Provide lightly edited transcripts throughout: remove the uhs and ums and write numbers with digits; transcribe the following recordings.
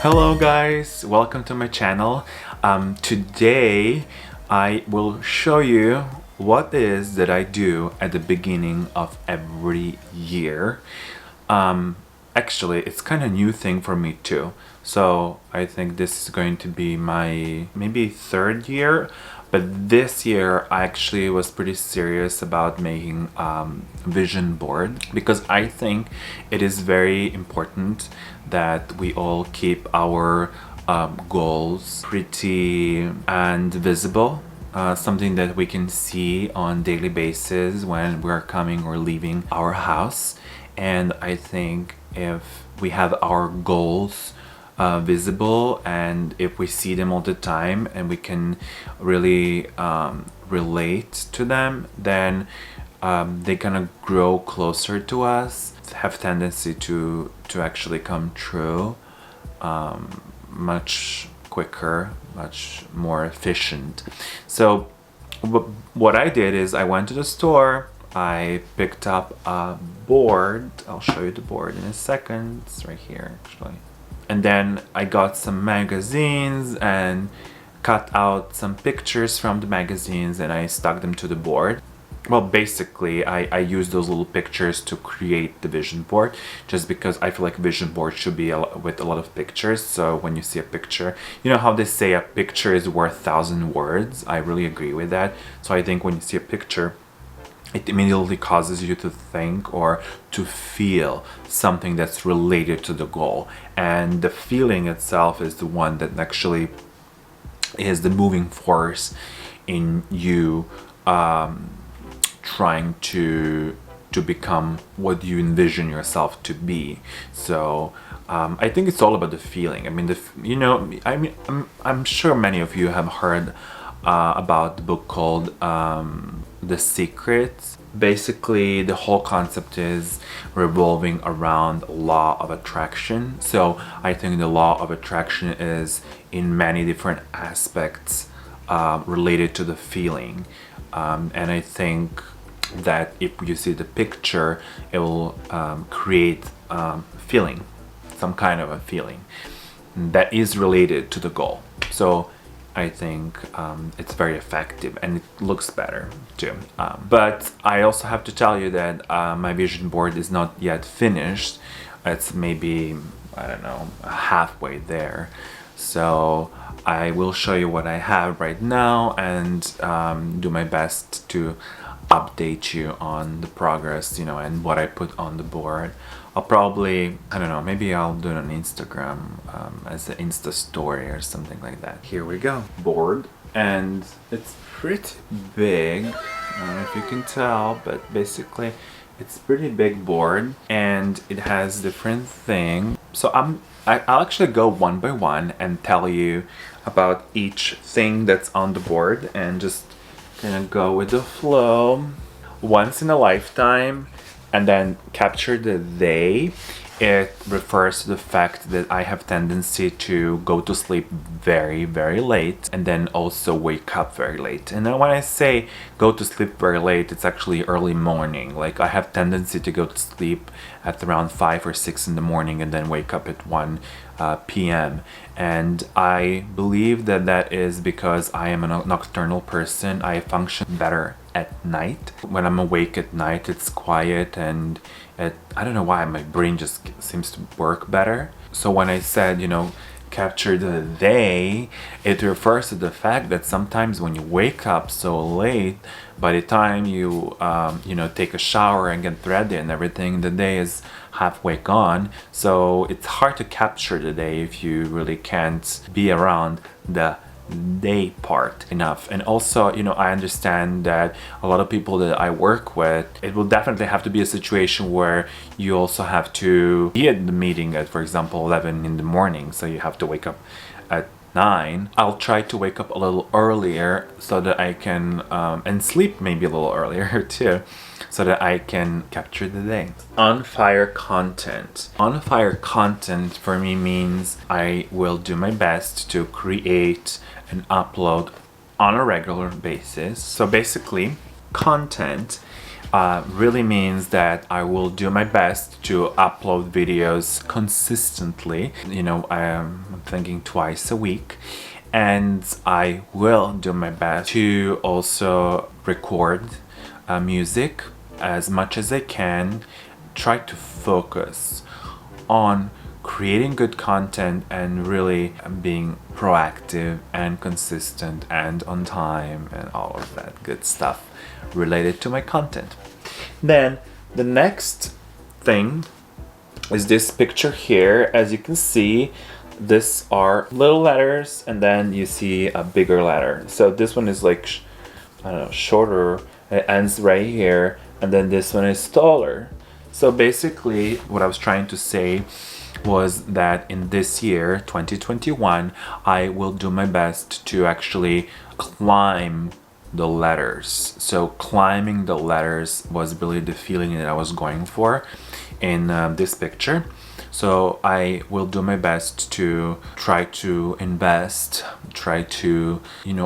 Hello guys, welcome to my channel. Today I will show you what it is that I do at the beginning of every year. Actually, it's kind of new thing for me too. So I think this is going to be my maybe third year. But this year I actually was pretty serious about making vision board because I think it is very important that we all keep our goals pretty and visible. Something that we can see on daily basis when we're coming or leaving our house. And I think if we have our goals visible and if we see them all the time and we can really relate to them, then they kind of grow closer to us, have tendency to actually come true much quicker, much more efficient. So what I did is I went to the store, I picked up a board. I'll show you the board in a second. It's right here actually. And then I got some magazines and cut out some pictures from the magazines and I stuck them to the board. Well, basically, I use those little pictures to create the vision board, just because I feel like vision board should be with a lot of pictures. So when you see a picture, you know how they say a picture is worth 1,000 words? I really agree with that. So I think when you see a picture, it immediately causes you to think or to feel something that's related to the goal. And the feeling itself is the one that actually is the moving force in you trying to become what you envision yourself to be. So I think it's all about the feeling. I mean, I'm sure many of you have heard about the book called The Secret. Basically, the whole concept is revolving around law of attraction. So I think the law of attraction is in many different aspects related to the feeling. And I think that if you see the picture, it will create feeling, some kind of a feeling that is related to the goal. So I think it's very effective and it looks better too. But I also have to tell you that my vision board is not yet finished. It's maybe, I don't know, halfway there. So I will show you what I have right now and do my best to update you on the progress, and what I put on the board. I'll probably, I don't know, maybe I'll do it on Instagram as an Insta story or something like that. Here we go. Board. And it's pretty big. I don't know if you can tell, but basically it's pretty big board and it has different things. So I'll actually go one by one and tell you about each thing that's on the board and just kind of go with the flow. Once in a lifetime, and then capture the they. It refers to the fact that I have tendency to go to sleep very, very late and then also wake up very late. And then when I say go to sleep very late, it's actually early morning. Like I have tendency to go to sleep at around 5 or 6 in the morning and then wake up at 1 p.m. And I believe that that is because I am a nocturnal person. I function better at night. When I'm awake at night, it's quiet and I don't know why my brain just seems to work better. So when I said, capture the they, it refers to the fact that sometimes when you wake up so late, by the time you take a shower and get ready and everything, the day is halfway gone. So it's hard to capture the day if you really can't be around the day part enough. And also, I understand that a lot of people that I work with, it will definitely have to be a situation where you also have to be at the meeting at, for example, 11 in the morning. So you have to wake up at 9. I'll try to wake up a little earlier so that I can, and sleep maybe a little earlier too, so that I can capture the day. On fire content. On fire content for me means I will do my best to create and upload on a regular basis. So basically, content really means that I will do my best to upload videos consistently. I'm thinking twice a week, and I will do my best to also record music as much as I can. Try to focus on creating good content and really being proactive and consistent and on time and all of that good stuff related to my content. Then the next thing is this picture here. As you can see, these are little letters, and then you see a bigger letter. So this one is like, I don't know, shorter. It ends right here, and then this one is taller. So basically, what I was trying to say was that in this year, 2021, I will do my best to actually climb the letters. So climbing the letters was really the feeling that I was going for in this picture. So I will do my best to try to invest, try to,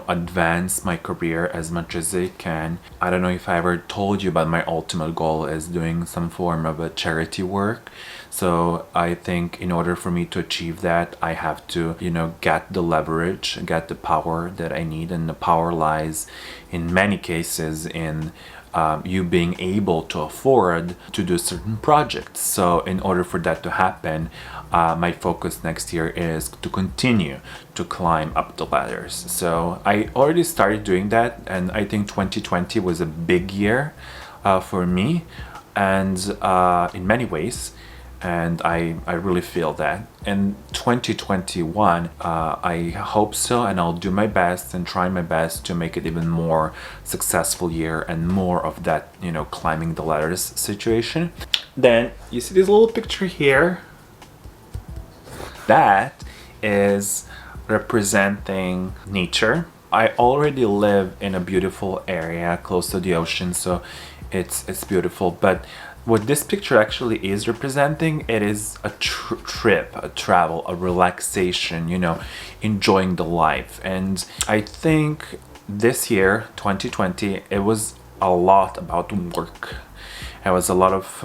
advance my career as much as I can. I don't know if I ever told you, but my ultimate goal is doing some form of a charity work. So I think in order for me to achieve that, I have to, get the leverage, get the power that I need. And the power lies in many cases in you being able to afford to do certain projects. So in order for that to happen, my focus next year is to continue to climb up the ladders. So I already started doing that, and I think 2020 was a big year for me, and in many ways. And I really feel that. In 2021, I hope so, and I'll do my best and try my best to make it even more successful year and more of that, climbing the ladders situation. Then you see this little picture here. That is representing nature. I already live in a beautiful area close to the ocean, so it's beautiful. But what this picture actually is representing, it is a trip, a travel, a relaxation, enjoying the life. And I think this year, 2020, it was a lot about work. It was a lot of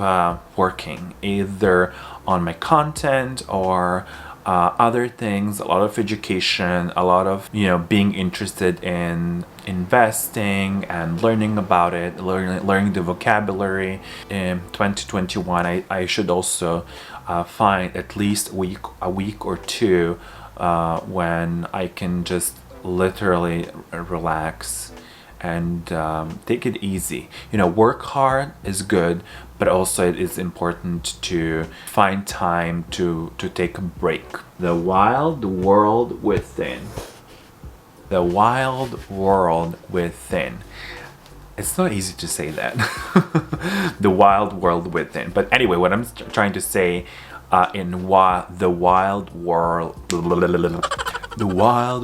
working, either on my content or other things, a lot of education, a lot of, being interested in investing and learning about it, learning the vocabulary. In 2021, I should also find at least a week or two when I can just literally relax and take it easy. Work hard is good, but also it is important to find time to take a break. The wild world within. The wild world within. It's not easy to say that. The wild world within. But anyway, what I'm trying to say the wild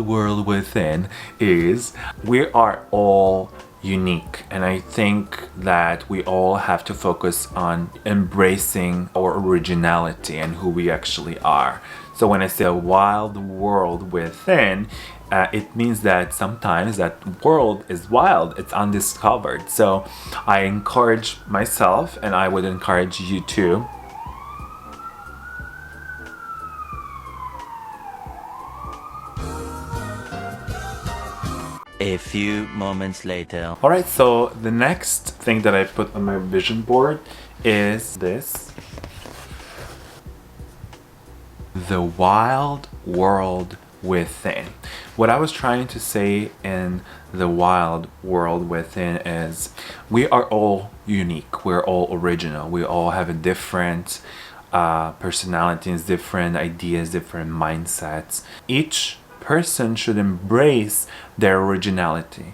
world within is we are all unique, and I think that we all have to focus on embracing our originality and who we actually are. So when I say a wild world within, it means that sometimes that world is wild, it's undiscovered. So I encourage myself, and I would encourage you too, A few moments later. Alright, so the next thing that I put on my vision board is this. The wild world within. What I was trying to say in the wild world within is we are all unique, we're all original, we all have a different personalities, different ideas, different mindsets. Each person should embrace their originality.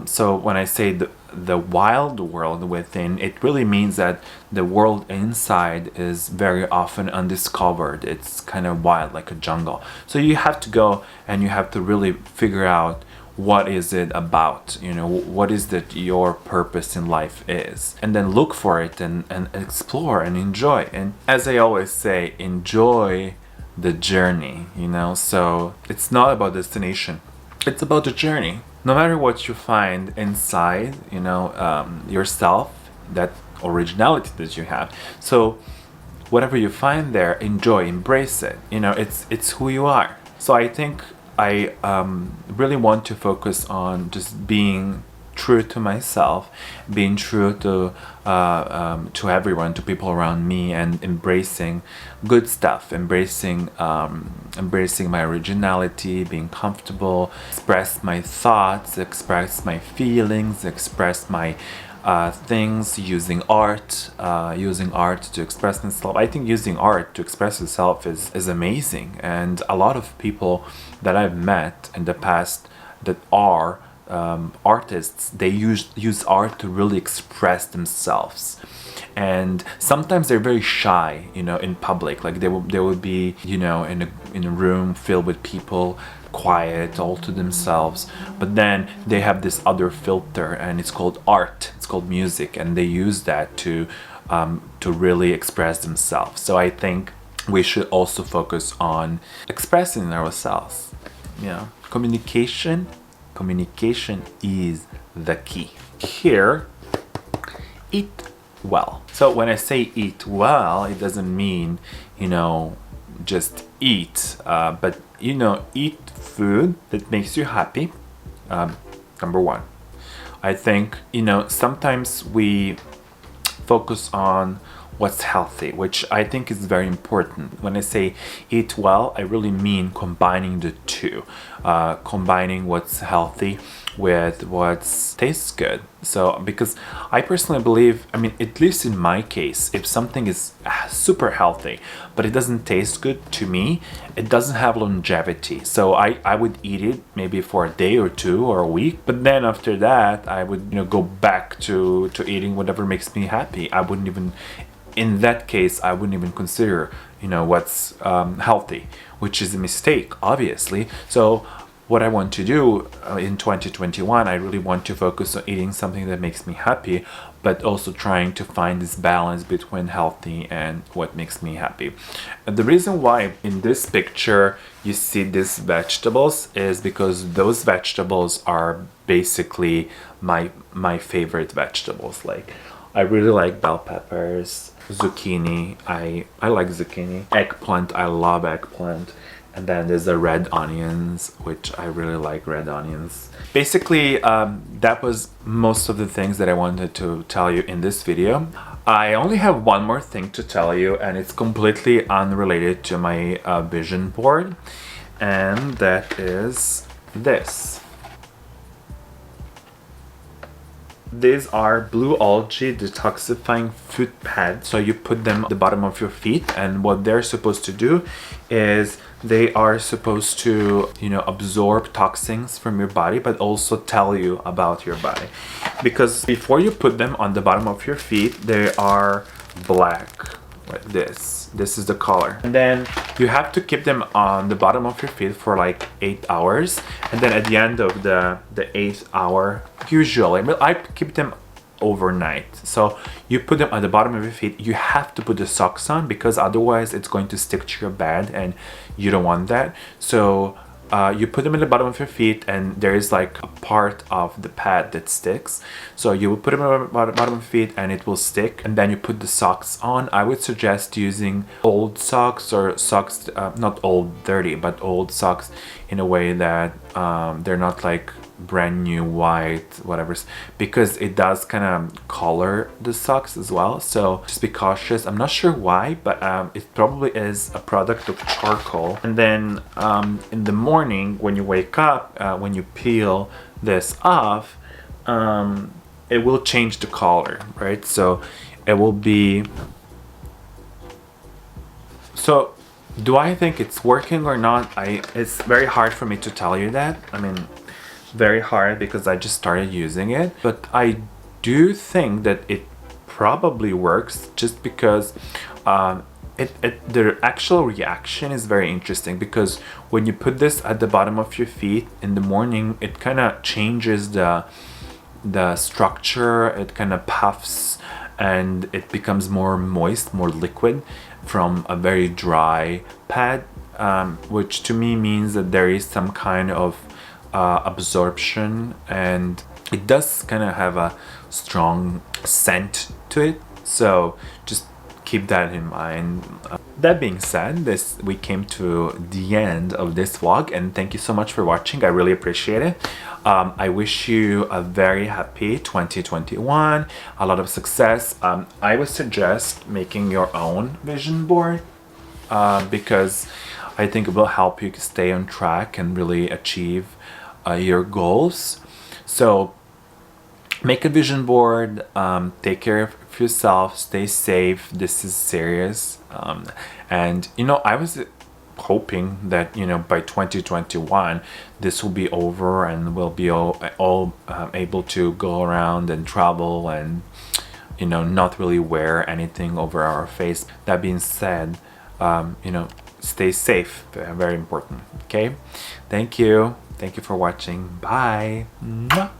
So when I say the wild world within, it really means that the world inside is very often undiscovered. It's kind of wild, like a jungle. So you have to go and you have to really figure out what is it about, what is that your purpose in life is, and then look for it and explore and enjoy. And as I always say, enjoy the journey, so it's not about destination, it's about the journey. No matter what you find inside, yourself, that originality that you have. So whatever you find there, enjoy, embrace it. You know, it's who you are. So I think I really want to focus on just being true to myself, being true to everyone, to people around me, and embracing good stuff, embracing my originality, being comfortable, express my thoughts, express my feelings, express my things, using art to express myself. I think using art to express yourself is amazing, and a lot of people that I've met in the past that are artists, they use art to really express themselves. And sometimes they're very shy, you know, in public. Like they will be, you know, in a room filled with people, quiet, all to themselves. But then they have this other filter, and it's called art. It's called music, and they use that to really express themselves. So I think we should also focus on expressing ourselves. You know, communication is the key. Here, eat well. So when I say eat well, it doesn't mean, you know, just eat, but, you know, eat food that makes you happy. Number one. I think, you know, sometimes we focus on what's healthy, which I think is very important. When I say eat well, I really mean combining the two, combining what's healthy with what tastes good. So, because I personally believe, I mean, at least in my case, if something is super healthy, but it doesn't taste good to me, it doesn't have longevity. So I would eat it maybe for a day or two or a week, but then after that, I would, you know, go back to eating whatever makes me happy. I wouldn't even, in that case, I wouldn't even consider, you know, what's healthy, which is a mistake, obviously. So what I want to do in 2021, I really want to focus on eating something that makes me happy, but also trying to find this balance between healthy and what makes me happy. And the reason why in this picture you see these vegetables is because those vegetables are basically my favorite vegetables. Like, I really like bell peppers, zucchini. I like zucchini. Eggplant, I love eggplant. And then there's the red onions, which I really like red onions. Basically, that was most of the things that I wanted to tell you in this video. I only have one more thing to tell you, and it's completely unrelated to my vision board. And that is this. These are blue algae detoxifying foot pads. So you put them at the bottom of your feet, and what they're supposed to do is they are supposed to, you know, absorb toxins from your body, but also tell you about your body. Because before you put them on the bottom of your feet, they are black, like this. This is the color. And then you have to keep them on the bottom of your feet for like 8 hours. And then at the end of the 8th hour, usually, I keep them overnight. So you put them on the bottom of your feet. You have to put the socks on, because otherwise it's going to stick to your bed, and you don't want that. So you put them in the bottom of your feet, and there is like a part of the pad that sticks. So you will put them on the bottom of your feet and it will stick, and then you put the socks on. I would suggest using old socks, or socks, not old dirty, but old socks in a way that they're not like brand new white, whatever, because it does kind of color the socks as well. So just be cautious. I'm not sure why, but it probably is a product of charcoal. And then in the morning when you wake up, when you peel this off, it will change the color, right? So it will be, so do I think it's working or not? It's very hard for me to tell you that. I mean, very hard, because I just started using it, but I do think that it probably works, just because the actual reaction is very interesting. Because when you put this at the bottom of your feet in the morning, it kind of changes the structure. It kind of puffs, and it becomes more moist, more liquid from a very dry pad, which to me means that there is some kind of absorption, and it does kind of have a strong scent to it. So just keep that in mind. That being said, we came to the end of this vlog, and thank you so much for watching. I really appreciate it. I wish you a very happy 2021, a lot of success. I would suggest making your own vision board because I think it will help you stay on track and really achieve your goals. So make a vision board, take care of yourself, stay safe. This is serious. And you know, I was hoping that, you know, by 2021 this will be over and we'll be all able to go around and travel and, you know, not really wear anything over our face. That being said, you know, stay safe, very important. Okay, thank you for watching. Bye. Mwah.